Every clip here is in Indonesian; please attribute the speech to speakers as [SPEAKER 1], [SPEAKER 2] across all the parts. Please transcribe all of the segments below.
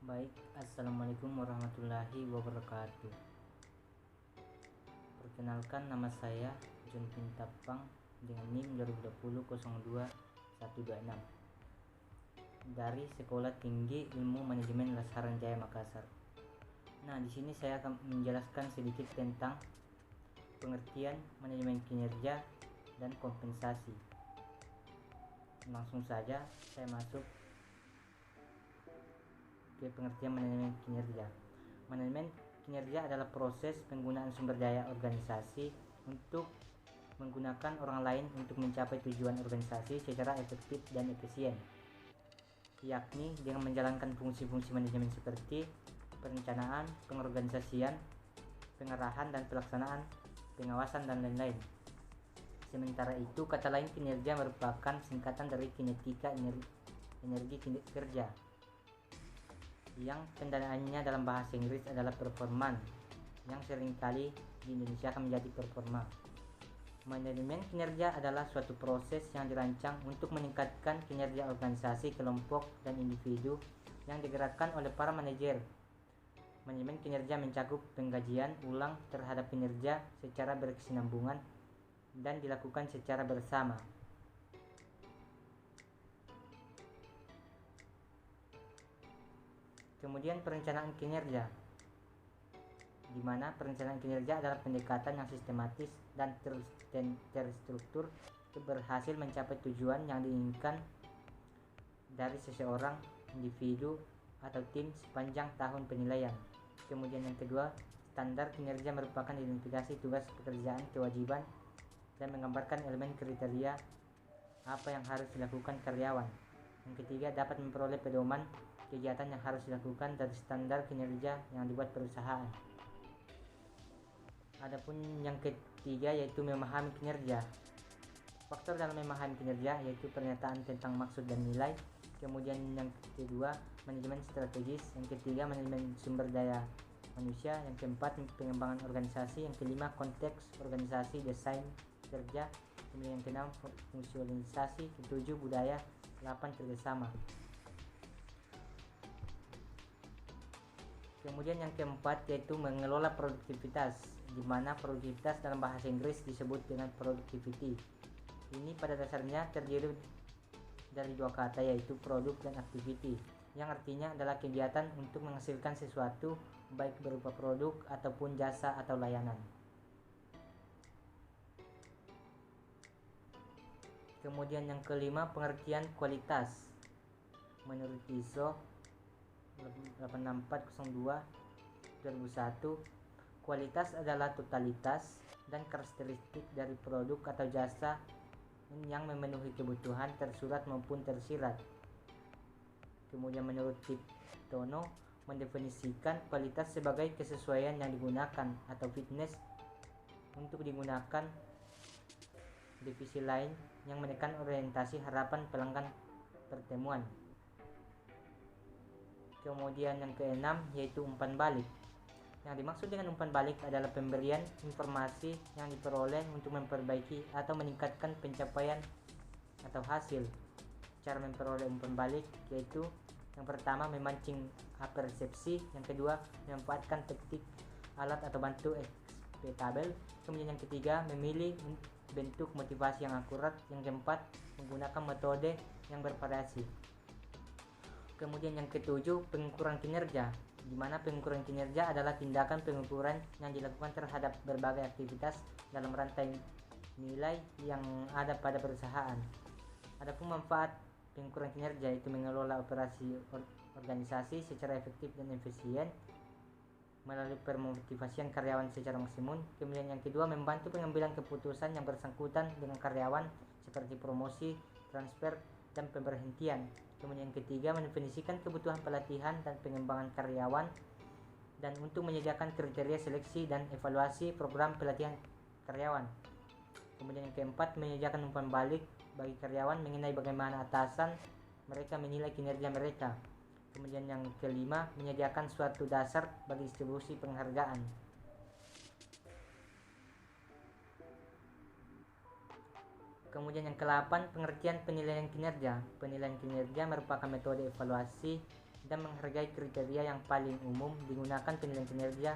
[SPEAKER 1] Baik, assalamualaikum warahmatullahi wabarakatuh. Perkenalkan, nama saya John Pintapang dengan NIM 2020-02-126 dari Sekolah Tinggi Ilmu Manajemen Lasaran Jaya Makassar. Nah, di sini saya akan menjelaskan sedikit tentang pengertian manajemen kinerja dan kompensasi. Langsung saja saya masuk ke pengertian manajemen kinerja. Manajemen kinerja adalah proses penggunaan sumber daya organisasi untuk menggunakan orang lain untuk mencapai tujuan organisasi secara efektif dan efisien, yakni dengan menjalankan fungsi-fungsi manajemen seperti perencanaan, pengorganisasian, pengarahan dan pelaksanaan, pengawasan dan lain-lain. Sementara itu, kata lain kinerja merupakan singkatan dari kinetika, energi kerja, yang pendanaannya dalam bahasa Inggris adalah performan, yang seringkali di Indonesia akan menjadi performa. Manajemen kinerja adalah suatu proses yang dirancang untuk meningkatkan kinerja organisasi, kelompok, dan individu yang digerakkan oleh para manajer. Manajemen kinerja mencakup pengkajian ulang terhadap kinerja secara berkesinambungan dan dilakukan secara bersama. Kemudian perencanaan kinerja, di mana perencanaan kinerja adalah pendekatan yang sistematis dan terstruktur untuk berhasil mencapai tujuan yang diinginkan dari seseorang, individu, atau tim sepanjang tahun penilaian. Kemudian yang kedua, standar kinerja merupakan identifikasi tugas, pekerjaan, kewajiban, dan menggambarkan elemen kriteria apa yang harus dilakukan karyawan. Yang ketiga, dapat memperoleh pedoman kegiatan yang harus dilakukan dari standar kinerja yang dibuat perusahaan. Adapun yang ketiga yaitu memahami kinerja. Faktor dalam memahami kinerja yaitu pernyataan tentang maksud dan nilai. Kemudian yang kedua, manajemen strategis. Yang ketiga, manajemen sumber daya manusia. Yang keempat, pengembangan organisasi. Yang kelima, konteks organisasi, desain kerja. Kemudian yang keenam, fungsionalisasi. Ketujuh, budaya. 8, kerjasama. Kemudian yang keempat yaitu mengelola produktivitas, di mana produktivitas dalam bahasa Inggris disebut dengan productivity. Ini pada dasarnya terdiri dari dua kata yaitu produk dan activity, yang artinya adalah kegiatan untuk menghasilkan sesuatu baik berupa produk ataupun jasa atau layanan. Kemudian yang kelima, pengertian kualitas. Menurut ISO 86402/2001, kualitas adalah totalitas dan karakteristik dari produk atau jasa yang memenuhi kebutuhan tersurat maupun tersirat. Kemudian menurut Tiptono mendefinisikan kualitas sebagai kesesuaian yang digunakan atau fitness untuk digunakan. Divisi lain yang menekan orientasi harapan pelanggan pertemuan. Kemudian yang keenam yaitu umpan balik. Yang dimaksud dengan umpan balik adalah pemberian informasi yang diperoleh untuk memperbaiki atau meningkatkan pencapaian atau hasil. Cara memperoleh umpan balik yaitu yang pertama memancing persepsi, yang kedua memanfaatkan teknik, alat atau bantu ekspektabel, kemudian yang ketiga memilih bentuk motivasi yang akurat, yang keempat menggunakan metode yang bervariasi. Kemudian yang ketujuh, pengukuran kinerja, di mana pengukuran kinerja adalah tindakan pengukuran yang dilakukan terhadap berbagai aktivitas dalam rantai nilai yang ada pada perusahaan. Adapun manfaat pengukuran kinerja itu mengelola operasi organisasi secara efektif dan efisien melalui pemotivasian karyawan secara maksimum. Kemudian yang kedua, membantu pengambilan keputusan yang bersangkutan dengan karyawan seperti promosi, transfer, dan pemberhentian. Kemudian yang ketiga, mendefinisikan kebutuhan pelatihan dan pengembangan karyawan dan untuk menyediakan kriteria seleksi dan evaluasi program pelatihan karyawan. Kemudian yang keempat, menyediakan umpan balik bagi karyawan mengenai bagaimana atasan mereka menilai kinerja mereka. Kemudian yang kelima, menyediakan suatu dasar bagi distribusi penghargaan. Kemudian yang ke-8, pengertian penilaian kinerja. Penilaian kinerja merupakan metode evaluasi dan menghargai kriteria yang paling umum digunakan. Penilaian kinerja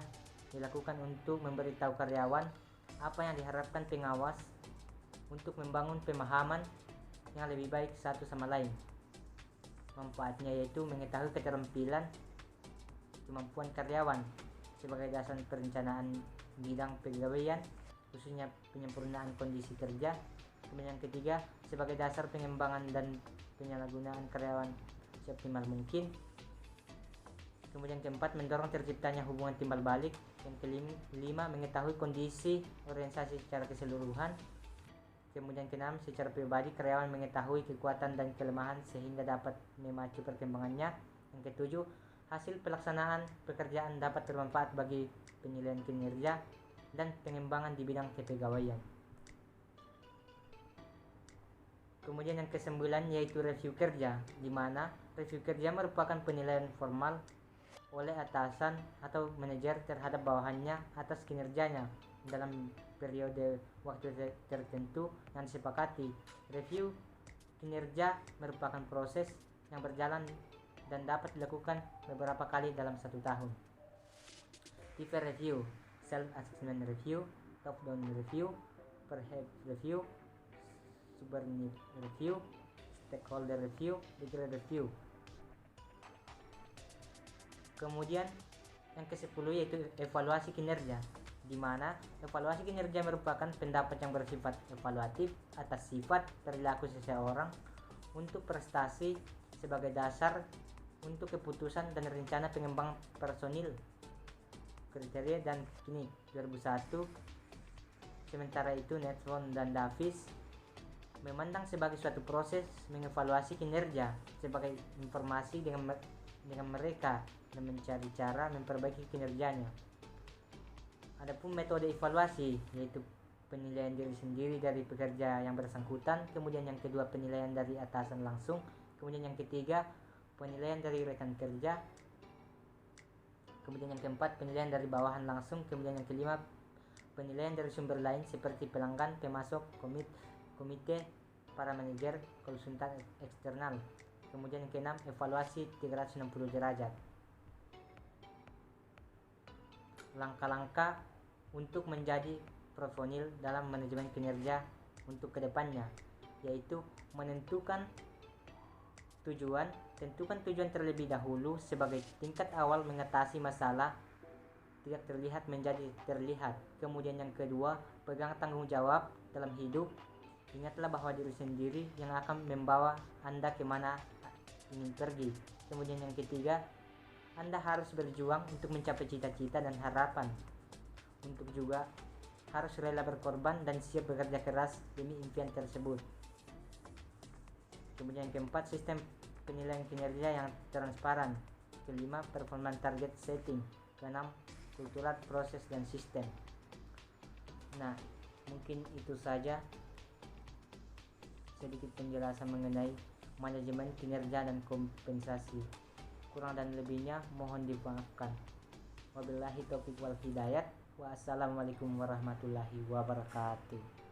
[SPEAKER 1] dilakukan untuk memberitahu karyawan apa yang diharapkan pengawas untuk membangun pemahaman yang lebih baik satu sama lain. Manfaatnya yaitu mengetahui keterampilan kemampuan karyawan sebagai dasar perencanaan bidang pegawaian, khususnya penyempurnaan kondisi kerja. Kemudian yang ketiga, sebagai dasar pengembangan dan penyalahgunaan karyawan seoptimal mungkin. Kemudian keempat, mendorong terciptanya hubungan timbal balik. Yang kelima, mengetahui kondisi organisasi secara keseluruhan. Kemudian keenam, secara pribadi karyawan mengetahui kekuatan dan kelemahan sehingga dapat memacu perkembangannya. Yang ketujuh, hasil pelaksanaan pekerjaan dapat bermanfaat bagi penilaian kinerja dan pengembangan di bidang kepegawaian. Kemudian yang kesembilan yaitu review kerja, di mana review kerja merupakan penilaian formal oleh atasan atau manajer terhadap bawahannya atas kinerjanya dalam periode waktu tertentu yang disepakati. Review kinerja merupakan proses yang berjalan dan dapat dilakukan beberapa kali dalam satu tahun. Tipe review: self-assessment review, top-down review, per-head review, subordinate review, stakeholder review, legal review. Kemudian yang ke-10 yaitu evaluasi kinerja, di mana evaluasi kinerja merupakan pendapat yang bersifat evaluatif atas sifat perilaku seseorang untuk prestasi sebagai dasar untuk keputusan dan rencana pengembangan personil, kriteria dan kini 2001. Sementara itu Netron dan Davis memandang sebagai suatu proses mengevaluasi kinerja sebagai informasi dengan mereka dan mencari cara memperbaiki kinerjanya. Adapun metode evaluasi yaitu penilaian diri sendiri dari pekerja yang bersangkutan, kemudian yang kedua penilaian dari atasan langsung, kemudian yang ketiga penilaian dari rekan kerja, kemudian yang keempat penilaian dari bawahan langsung, kemudian yang kelima penilaian dari sumber lain seperti pelanggan, pemasok, komite, para manajer, konsultan eksternal. Kemudian yang keenam evaluasi 360 derajat. Langkah-langkah untuk menjadi profesional dalam manajemen kinerja untuk kedepannya yaitu menentukan tujuan. Tentukan tujuan terlebih dahulu sebagai tingkat awal mengatasi masalah tidak terlihat menjadi terlihat. Kemudian yang kedua, pegang tanggung jawab dalam hidup. Ingatlah bahwa diri sendiri yang akan membawa Anda kemana ingin pergi. Kemudian yang ketiga, Anda harus berjuang untuk mencapai cita-cita dan harapan. Untuk juga harus rela berkorban dan siap bekerja keras demi impian tersebut. Kemudian yang keempat, sistem penilaian kinerja yang transparan. Kelima, performance target setting. Keenam, kultural proses dan sistem. Nah, mungkin itu saja sedikit penjelasan mengenai manajemen kinerja dan kompensasi. Kurang dan lebihnya mohon dimaafkan. Wabillahi taufiq wal hidayat. Wassalamualaikum warahmatullahi wabarakatuh.